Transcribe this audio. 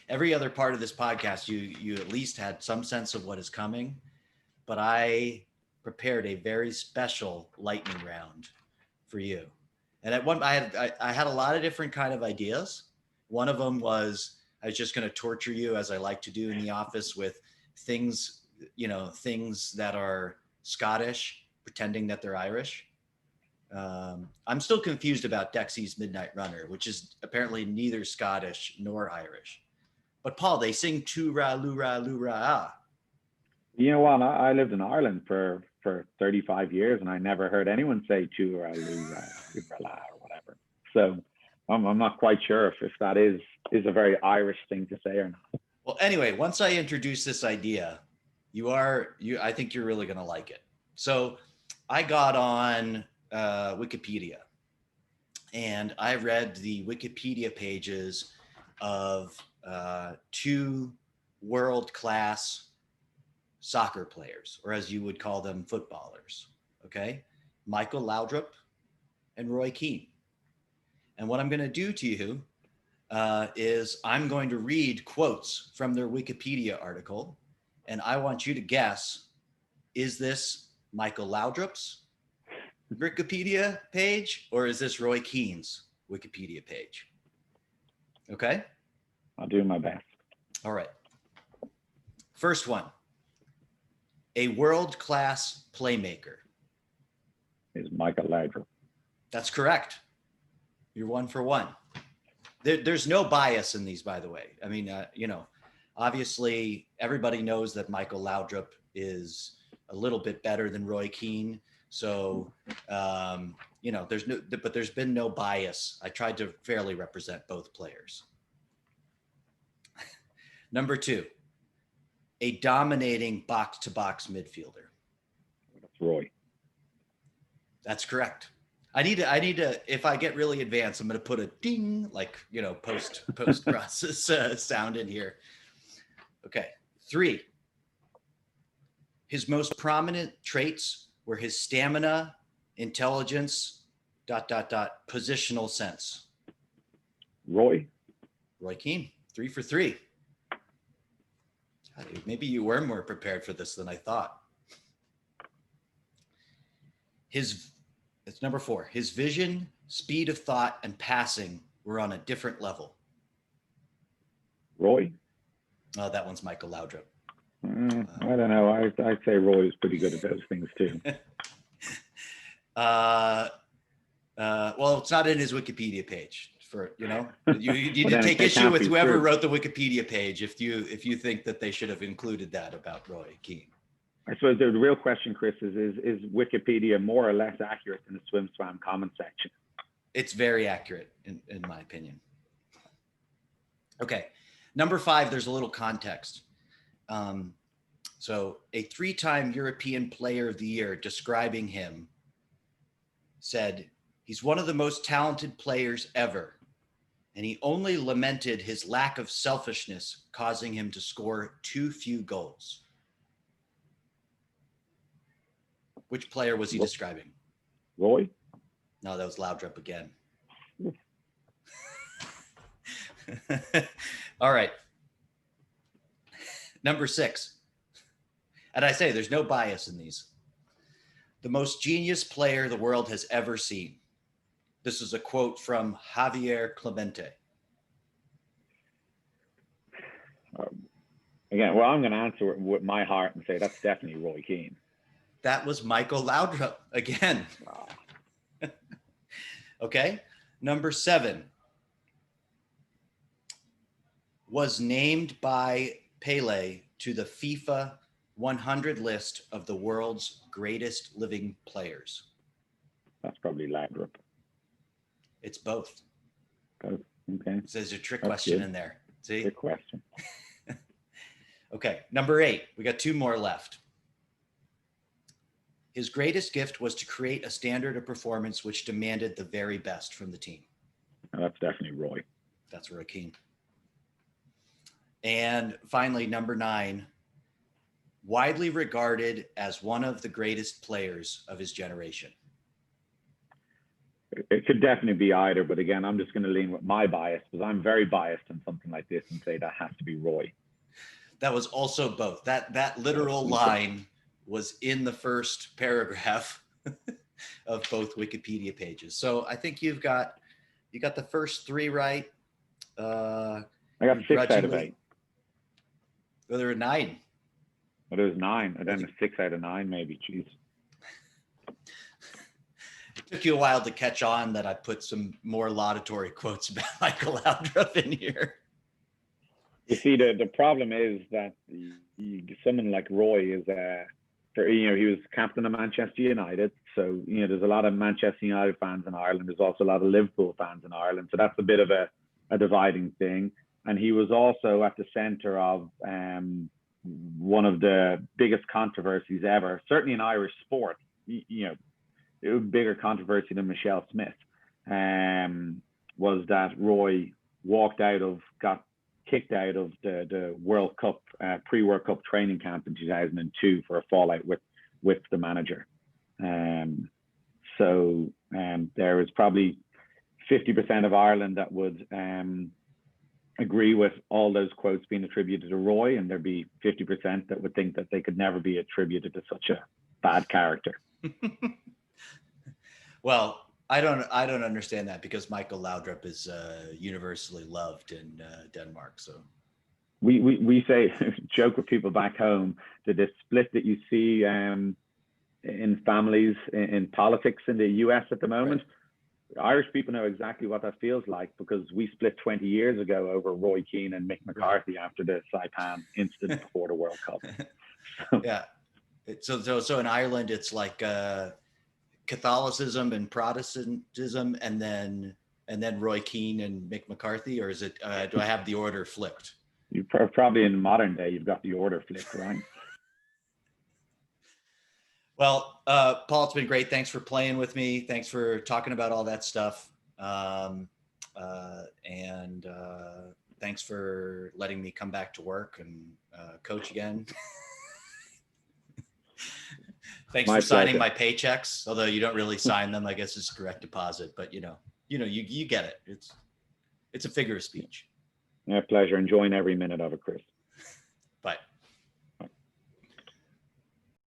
every other part of this podcast, you at least had some sense of what is coming, but I prepared a very special lightning round for you. And at one, I had a lot of different kind of ideas. One of them was I was just going to torture you as I like to do in the office with things, things that are Scottish, pretending that they're Irish. I'm still confused about Dexy's Midnight Runner, which is apparently neither Scottish nor Irish. But Paul, they sing tu ra lu ra lu ra ah. You know what? I lived in Ireland for 35 years, and I never heard anyone say tu ra lu ra la or whatever. So I'm not quite sure if that is a very Irish thing to say or not. Well, anyway, once I introduce this idea, I think you're really going to like it. So I got on Wikipedia, and I read the Wikipedia pages of two world-class soccer players, or as you would call them, footballers. Okay, Michael Laudrup and Roy Keane. And what I'm going to do to you is I'm going to read quotes from their Wikipedia article, and I want you to guess, is this Michael Laudrup's Wikipedia page, or is this Roy Keane's Wikipedia page? Okay? I'll do my best. All right. First one. A world-class playmaker. Is Michael Laudrup. That's correct. You're 1 for 1. There's no bias in these, by the way. I mean, obviously everybody knows that Michael Laudrup is a little bit better than Roy Keane. So, there's been no bias. I tried to fairly represent both players. Number 2, a dominating box-to-box midfielder. That's Roy. That's correct. I need to, if I get really advanced, I'm going to put a ding, like, post process sound in here. Okay. 3, his most prominent traits were his stamina, intelligence, ... positional sense. Roy Keane, 3 for 3. Maybe you were more prepared for this than I thought. It's number 4. His vision, speed of thought, and passing were on a different level. Roy? Oh, that one's Michael Laudrup. I don't know. I'd say Roy was pretty good at those things too. Well, it's not in his Wikipedia page. You need to take issue with whoever wrote the Wikipedia page if you think that they should have included that about Roy Keane. I suppose the real question, Chris, is Wikipedia more or less accurate in the Swim Swam comment section? It's very accurate, in my opinion. Okay, number 5, there's a little context. So a 3-time European Player of the Year describing him said, he's one of the most talented players ever, and he only lamented his lack of selfishness causing him to score too few goals. Which player was he describing? Roy? No, that was Laudrup again. All right. Number 6. And I say there's no bias in these. The most genius player the world has ever seen. This is a quote from Javier Clemente. Again, well, I'm going to answer with my heart and say that's definitely Roy Keane. That was Michael Laudrup again. Wow. Okay. Number 7. Was named by Pele to the FIFA 100 list of the world's greatest living players. That's probably Laudrup. It's both. Okay. So there's a trick question in there. See? Good question. Okay. Number 8. We got 2 more left. His greatest gift was to create a standard of performance which demanded the very best from the team. That's definitely Roy. That's Roy Keane. And finally, number 9, widely regarded as one of the greatest players of his generation. it could definitely be either, but again, I'm just going to lean with my bias because I'm very biased in something like this and say that has to be Roy. That was also both. That literal line was in the first paragraph of both Wikipedia pages. So I think you got the first three right. I got 6 out of 8. Well, there were 9. Well, there was 9, and then a 6 out of 9, maybe. Jeez. It took you a while to catch on that I put some more laudatory quotes about Michael Laudrup in here. You see, the problem is that someone like Roy is, he was captain of Manchester United. So, there's a lot of Manchester United fans in Ireland. There's also a lot of Liverpool fans in Ireland. So that's a bit of a dividing thing. And he was also at the center of one of the biggest controversies ever, certainly in Irish sport. It was a bigger controversy than Michelle Smith, was that Roy got kicked out of the World Cup, pre-World Cup training camp in 2002 for a fallout with the manager. So there was probably 50% of Ireland that would agree with all those quotes being attributed to Roy, and there'd be 50% that would think that they could never be attributed to such a bad character. Well, I don't understand that because Michael Laudrup is universally loved in Denmark. So we say, joke with people back home, that the split that you see in families in politics in the US at the moment, right. Irish people know exactly what that feels like because we split 20 years ago over Roy Keane and Mick McCarthy after the Saipan incident before the World Cup. Yeah. So in Ireland, it's like Catholicism and Protestantism, and then Roy Keane and Mick McCarthy, or is it? Do I have the order flipped? You probably in modern day, you've got the order flipped, right? Well, Paul, it's been great. Thanks for playing with me. Thanks for talking about all that stuff, and thanks for letting me come back to work and coach again. Thanks for signing my paychecks, although you don't really sign them. I guess it's direct deposit, but you get it. It's a figure of speech. My pleasure. Enjoying every minute of it, Chris.